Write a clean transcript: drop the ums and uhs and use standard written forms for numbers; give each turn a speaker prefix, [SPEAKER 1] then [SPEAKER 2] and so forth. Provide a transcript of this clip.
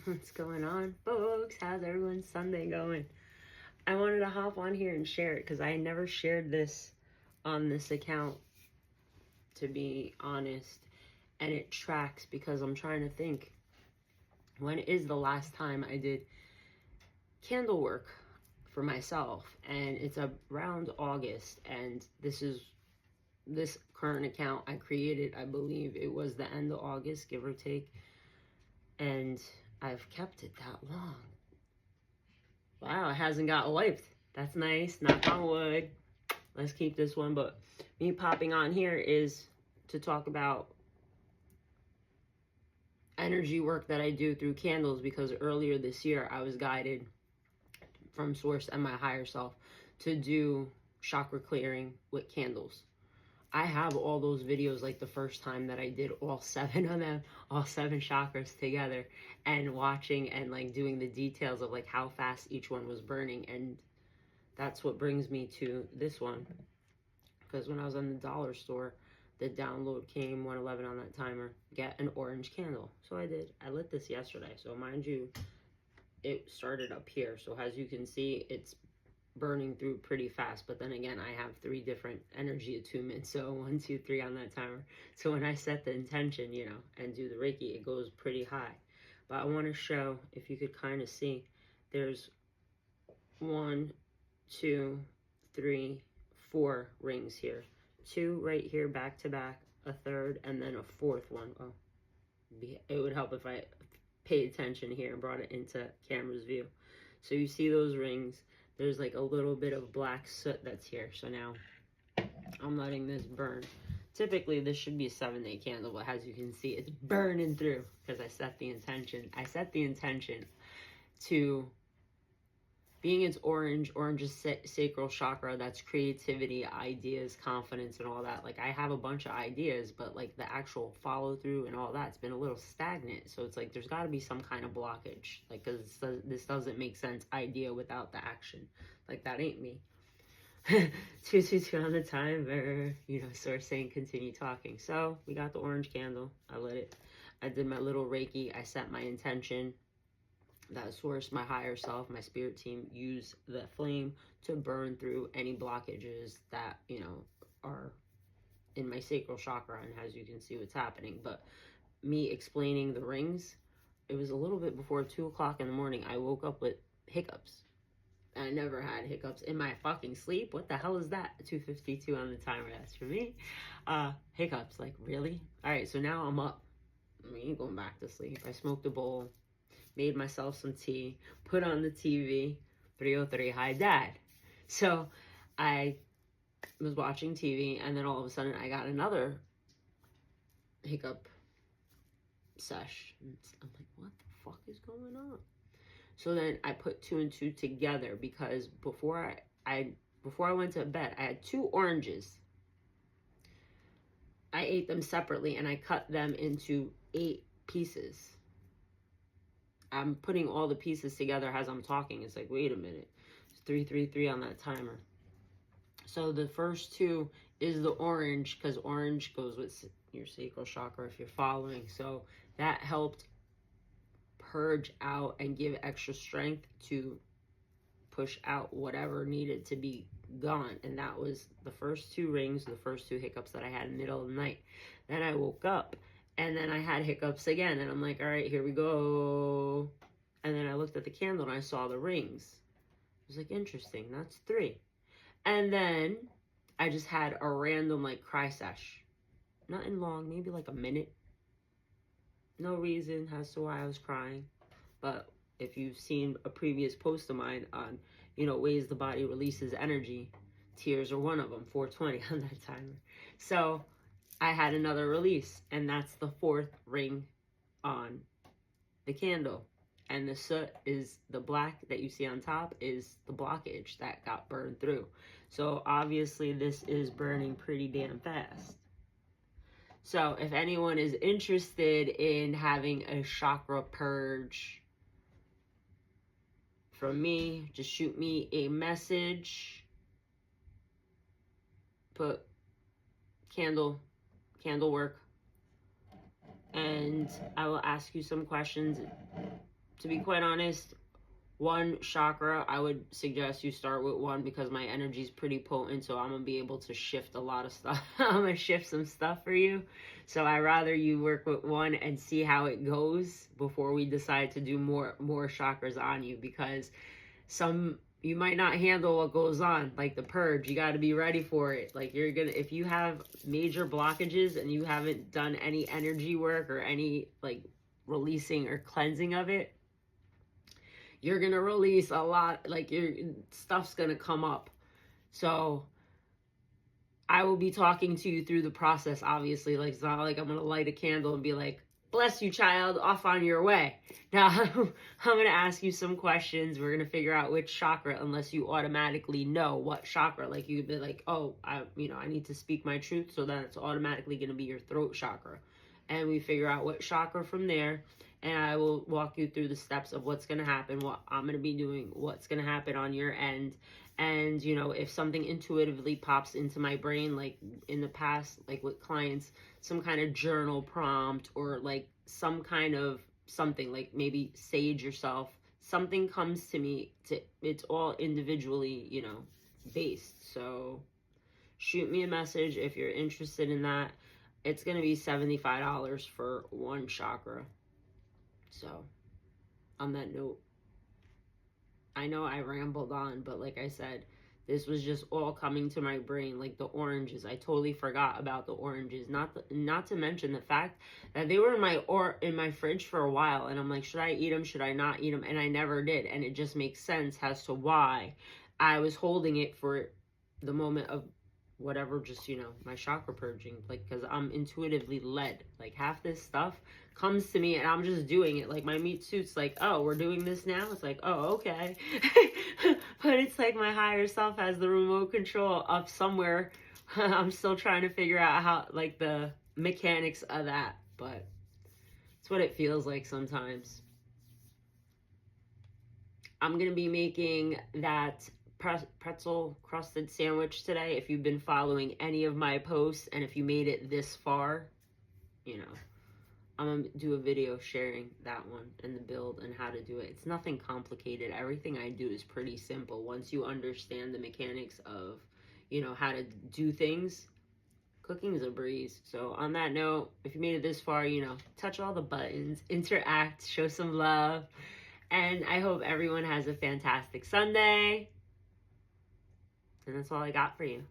[SPEAKER 1] What's going on, folks? How's everyone's Sunday going? I wanted to hop on here and share it because I never shared this on this account, to be honest. And it tracks because I'm trying to think, when is the last time I did candle work for myself? And it's around August. And this current account I created, I believe it was the end of August, give or take. And I've kept it that long. Wow, it hasn't got wiped. That's nice. Knock on wood. Let's keep this one. But me popping on here is to talk about energy work that I do through candles, because earlier this year I was guided from Source and my higher self to do chakra clearing with candles. I have all those videos, like the first time that I did all 7 of them, all 7 chakras together, and watching and like doing the details of like how fast each one was burning. And that's what brings me to this one, because when I was in the dollar store, the download came 111 on that timer, get an orange candle. So I did. I lit this yesterday. So mind you, it started up here. So as you can see, it's burning through pretty fast. But then again, I have 3 different energy attunements. So 1, 2, 3 on that timer. So when I set the intention, you know, and do the Reiki, it goes pretty high. But I want to show, if you could kind of see, there's 1, 2, 3, 4 rings here. 2 right here back to back, a third, and then a 4th one. Oh, it would help if I paid attention here and brought it into camera's view. So you see those rings. There's like a little bit of black soot that's here. So now I'm letting this burn. Typically this should be a 7-day candle, but as you can see, it's burning through because I set the intention. I set the intention to, being it's orange is sacral chakra, that's creativity, ideas, confidence, and all that. Like, I have a bunch of ideas, but like the actual follow through and all that's been a little stagnant. So it's like there's got to be some kind of blockage, like, because this doesn't make sense, idea without the action. Like, that ain't me. 222 on the timer, you know, Source saying continue talking. So we got the orange candle. I lit it. I did my little Reiki. I set my intention that Source, my higher self, my spirit team, use the flame to burn through any blockages that, you know, are in my sacral chakra. And as you can see what's happening. But me explaining the rings, it was a little bit before 2 o'clock in the morning. I woke up with hiccups. I never had hiccups in my fucking sleep. What the hell is that? 2:52 on the timer. That's for me. Hiccups, like, really? All right, so now I'm up. I ain't going back to sleep. I smoked a bowl, made myself some tea, put on the TV, 303, hi dad. So I was watching TV, and then all of a sudden I got another hiccup sesh. I'm like, what the fuck is going on? So then I put 2 and 2 together, because before I went to bed, I had 2 oranges. I ate them separately and I cut them into 8 pieces. I'm putting all the pieces together as I'm talking. It's like, wait a minute. It's 333 on that timer. So the first 2 is the orange, because orange goes with your sacral chakra if you're following. So that helped purge out and give extra strength to push out whatever needed to be gone. And that was the first 2 rings, the first 2 hiccups that I had in the middle of the night. Then I woke up and then I had hiccups again, and I'm like, all right, here we go. And then I looked at the candle and I saw the rings. I was like, interesting, that's 3. And then I just had a random like cry sesh. Nothing long, maybe like a minute. No reason as to why I was crying. But if you've seen a previous post of mine on, you know, ways the body releases energy, tears are one of them, 420 on that timer. So I had another release, and that's the 4th ring on the candle. And the soot is the black that you see on top is the blockage that got burned through. So obviously this is burning pretty damn fast. So if anyone is interested in having a chakra purge from me, just shoot me a message. Put candle work, and I will ask you some questions to be quite honest, one chakra, I would suggest you start with one because my energy is pretty potent, so I'm gonna be able to shift a lot of stuff. I'm gonna shift some stuff for you. So I rather you work with one and see how it goes before we decide to do more chakras on you, because you might not handle what goes on, like the purge. You got to be ready for it. Like, if you have major blockages and you haven't done any energy work or any like releasing or cleansing of it, you're gonna release a lot. Like, your stuff's gonna come up. So I will be talking to you through the process, obviously. Like, it's not like I'm gonna light a candle and be like, bless you, child, off on your way. Now, I'm going to ask you some questions. We're going to figure out which chakra, unless you automatically know what chakra. Like, you could be like, oh, I need to speak my truth, so then it's automatically going to be your throat chakra. And we figure out what chakra from there, and I will walk you through the steps of what's going to happen, what I'm going to be doing, what's going to happen on your end. And, if something intuitively pops into my brain, like in the past, like with clients, some kind of journal prompt or like some kind of something, like maybe sage yourself, something comes to me, it's all individually, based. So shoot me a message if you're interested in that. It's going to be $75 for one chakra. So on that note, I know I rambled on, but like I said, this was just all coming to my brain. Like the oranges, I totally forgot about the oranges. Not to mention the fact that they were in my fridge for a while, and I'm like, should I eat them? Should I not eat them? And I never did. And it just makes sense as to why I was holding it for the moment of whatever, just my chakra purging, like, because I'm intuitively led. Like, half this stuff comes to me and I'm just doing it. Like, my meat suit's like, oh, we're doing this now. It's like, oh, okay. But it's like my higher self has the remote control up somewhere. I'm still trying to figure out how, like, the mechanics of that, but it's what it feels like sometimes. I'm gonna be making that pretzel crusted sandwich today. If you've been following any of my posts, and if you made it this far, I'm gonna do a video sharing that one and the build and how to do it. It's nothing complicated. Everything I do is pretty simple. Once you understand the mechanics of how to do things, cooking is a breeze. So on that note, if you made it this far, touch all the buttons, interact, show some love, and I hope everyone has a fantastic Sunday. And that's all I got for you.